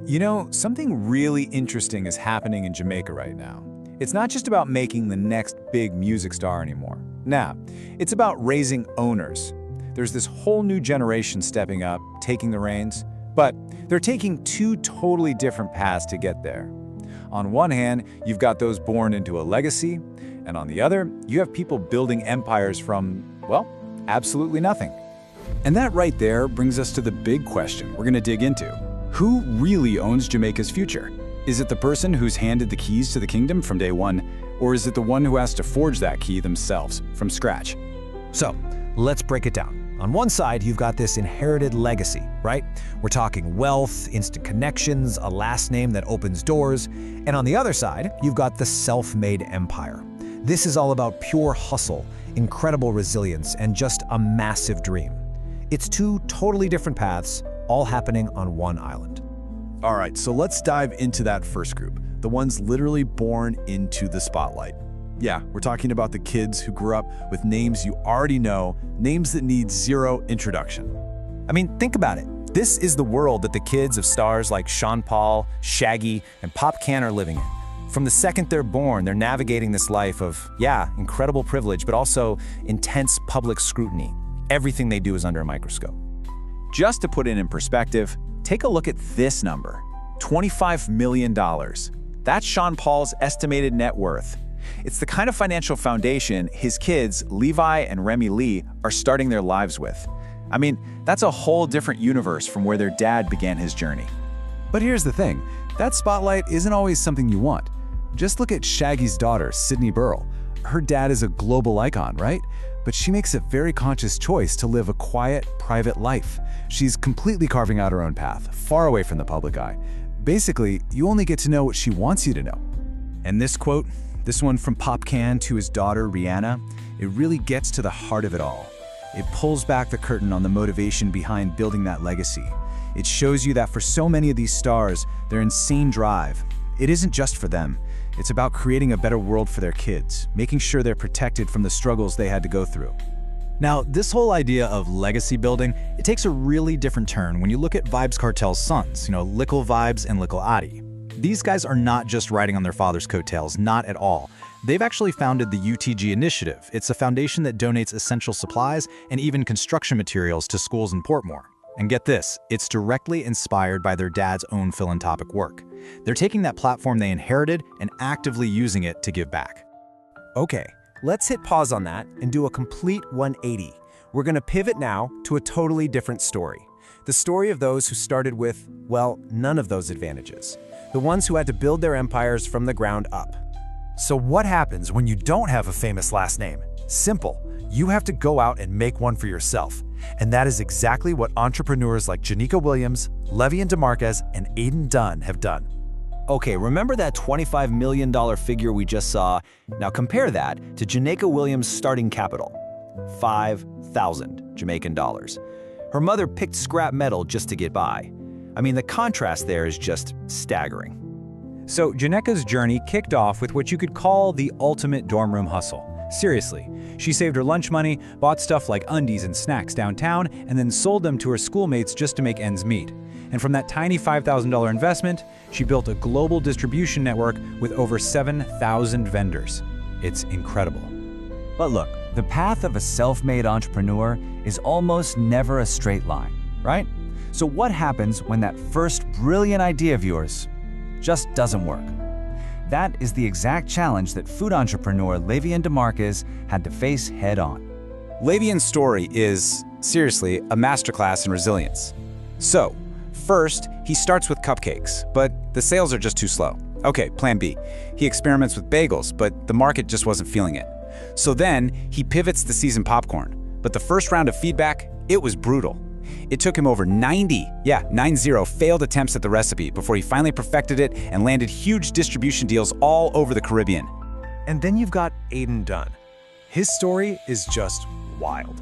You know, something really interesting is happening in Jamaica right now. It's not just about making the next big music star anymore. Nah, it's about raising owners. There's this whole new generation stepping up, taking the reins, but they're taking two totally different paths to get there. On one hand, you've got those born into a legacy, and on the other, you have people building empires from, well, absolutely nothing. And that right there brings us to the big question we're going to dig into. Who really owns Jamaica's future? Is it the person who's handed the keys to the kingdom from day one, or is it the one who has to forge that key themselves from scratch? So, let's break it down. On one side, you've got this inherited legacy, right? We're talking wealth, instant connections, a last name that opens doors. And on the other side, you've got the self-made empire. This is all about pure hustle, incredible resilience, and just a massive dream. It's two totally different paths, all happening on one island. All right, so let's dive into that first group, the ones literally born into the spotlight. Yeah, we're talking about the kids who grew up with names you already know, names that need zero introduction. I mean, think about it. This is the world that the kids of stars like Sean Paul, Shaggy, and Pop Can are living in. From the second they're born, they're navigating this life of, yeah, incredible privilege, but also intense public scrutiny. Everything they do is under a microscope. Just to put it in perspective, take a look at this number, $25 million. That's Sean Paul's estimated net worth. It's the kind of financial foundation his kids, Levi and Remy Lee, are starting their lives with. I mean, that's a whole different universe from where their dad began his journey. But here's the thing, that spotlight isn't always something you want. Just look at Shaggy's daughter, Sydney Burrell. Her dad is a global icon, right? But she makes a very conscious choice to live a quiet, private life. She's completely carving out her own path, far away from the public eye. Basically, you only get to know what she wants you to know. And this quote, this one from Pop Can to his daughter, Rihanna, it really gets to the heart of it all. It pulls back the curtain on the motivation behind building that legacy. It shows you that for so many of these stars, their insane drive, it isn't just for them. It's about creating a better world for their kids, making sure they're protected from the struggles they had to go through. Now, this whole idea of legacy building, it takes a really different turn when you look at Vybz Kartel's sons, Lickle Vybz and Lickle Adi. These guys are not just riding on their father's coattails, not at all. They've actually founded the UTG Initiative. It's a foundation that donates essential supplies and even construction materials to schools in Portmore. And get this, it's directly inspired by their dad's own philanthropic work. They're taking that platform they inherited and actively using it to give back. Okay, let's hit pause on that and do a complete 180. We're going to pivot now to a totally different story. The story of those who started with, well, none of those advantages. The ones who had to build their empires from the ground up. So what happens when you don't have a famous last name? Simple. You have to go out and make one for yourself. And that is exactly what entrepreneurs like Janika Williams, Levy and DeMarquez, and Aiden Dunn have done. Okay, remember that $25 million figure we just saw? Now compare that to Janika Williams' starting capital, 5,000 Jamaican dollars. Her mother picked scrap metal just to get by. I mean, the contrast there is just staggering. So Janeka's journey kicked off with what you could call the ultimate dorm room hustle. Seriously, she saved her lunch money, bought stuff like undies and snacks downtown, and then sold them to her schoolmates just to make ends meet. And from that tiny $5,000 investment, she built a global distribution network with over 7,000 vendors. It's incredible. But look, the path of a self-made entrepreneur is almost never a straight line, right? So what happens when that first brilliant idea of yours just doesn't work? That is the exact challenge that food entrepreneur Levy and DeMarquez had to face head-on. Levian's story is, seriously, a masterclass in resilience. So, first, he starts with cupcakes, but the sales are just too slow. Okay, plan B. He experiments with bagels, but the market just wasn't feeling it. So then, he pivots to seasoned popcorn. But the first round of feedback, it was brutal. It took him over 90 failed attempts at the recipe before he finally perfected it and landed huge distribution deals all over the Caribbean. And then you've got Aiden Dunn. His story is just wild.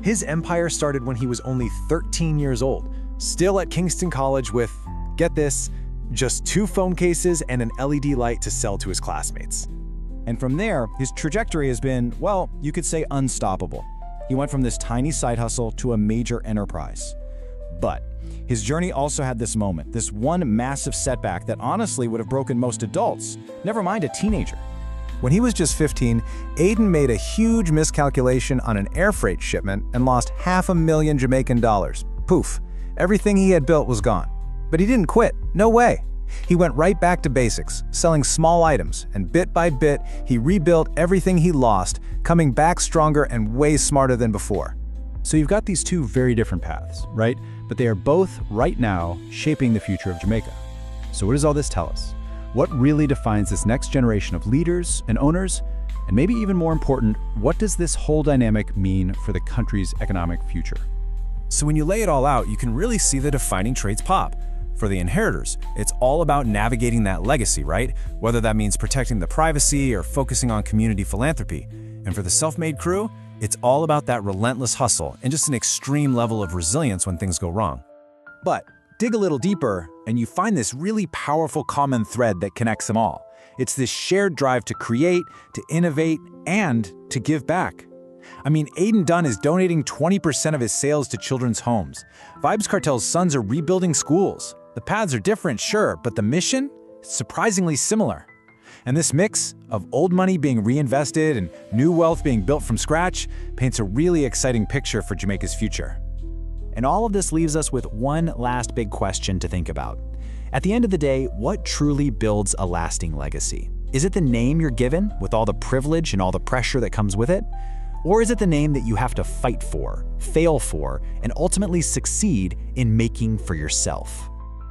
His empire started when he was only 13 years old, still at Kingston College with, get this, just 2 phone cases and an LED light to sell to his classmates. And from there, his trajectory has been, well, you could say unstoppable. He went from this tiny side hustle to a major enterprise. But his journey also had this moment, this one massive setback that honestly would have broken most adults, never mind a teenager. When he was just 15, Aiden made a huge miscalculation on an air freight shipment and lost $500,000 Jamaican dollars. Poof, everything he had built was gone. But he didn't quit, no way. He went right back to basics, selling small items, and bit by bit, he rebuilt everything he lost, coming back stronger and way smarter than before. So you've got these two very different paths, right? But they are both, right now, shaping the future of Jamaica. So what does all this tell us? What really defines this next generation of leaders and owners? And maybe even more important, what does this whole dynamic mean for the country's economic future? So when you lay it all out, you can really see the defining traits pop. For the inheritors, it's all about navigating that legacy, right? Whether that means protecting the privacy or focusing on community philanthropy. And for the self-made crew, it's all about that relentless hustle and just an extreme level of resilience when things go wrong. But dig a little deeper, and you find this really powerful common thread that connects them all. It's this shared drive to create, to innovate, and to give back. I mean, Aiden Dunn is donating 20% of his sales to children's homes. Vybz Kartel's sons are rebuilding schools. The paths are different, sure, but the mission is surprisingly similar. And this mix of old money being reinvested and new wealth being built from scratch paints a really exciting picture for Jamaica's future. And all of this leaves us with one last big question to think about. At the end of the day, what truly builds a lasting legacy? Is it the name you're given, with all the privilege and all the pressure that comes with it? Or is it the name that you have to fight for, fail for, and ultimately succeed in making for yourself?